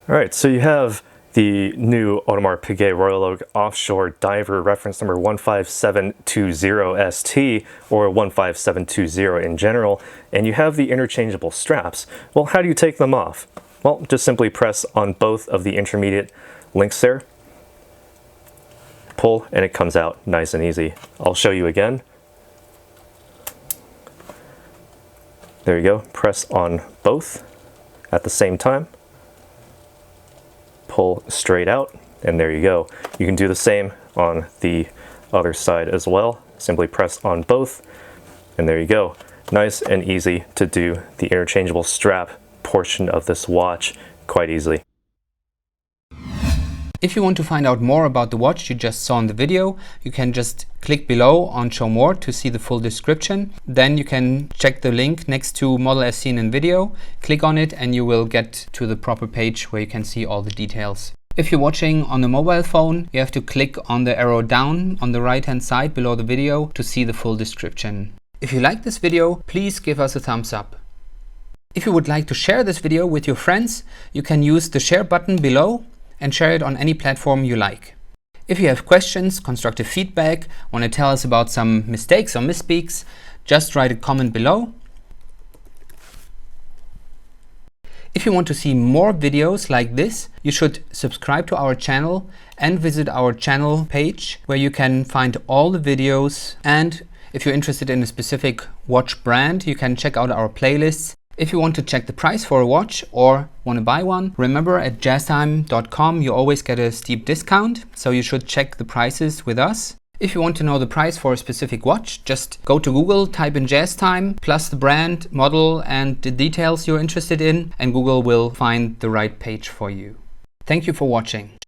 All right, so you have the new Audemars Piguet Royal Oak Offshore Diver reference number 15720ST, or 15720 in general, and you have the interchangeable straps. Well, how do you take them off? Well, just simply press on both of the intermediate links there, pull, and it comes out nice and easy. I'll show you again. There you go, press on both at the same time, pull straight out, and there you go. You can do the same on the other side as well. Simply press on both, and there you go. Nice and easy to do the interchangeable strap portion of this watch quite easily. If you want to find out more about the watch you just saw in the video, you can just click below on Show More to see the full description. Then you can check the link next to model as seen in video, click on it, and you will get to the proper page where you can see all the details. If you're watching on a mobile phone, you have to click on the arrow down on the right hand side below the video to see the full description. If you like this video, please give us a thumbs up. If you would like to share this video with your friends, you can use the share button below and share it on any platform you like. If you have questions, constructive feedback, want to tell us about some mistakes or misspeaks, just write a comment below. If you want to see more videos like this, you should subscribe to our channel and visit our channel page where you can find all the videos. And if you're interested in a specific watch brand, you can check out our playlists. If you want to check the price for a watch or want to buy one, remember at jazztime.com you always get a steep discount, so you should check the prices with us. If you want to know the price for a specific watch, just go to Google, type in JazzTime, plus the brand, model, and the details you're interested in, and Google will find the right page for you. Thank you for watching.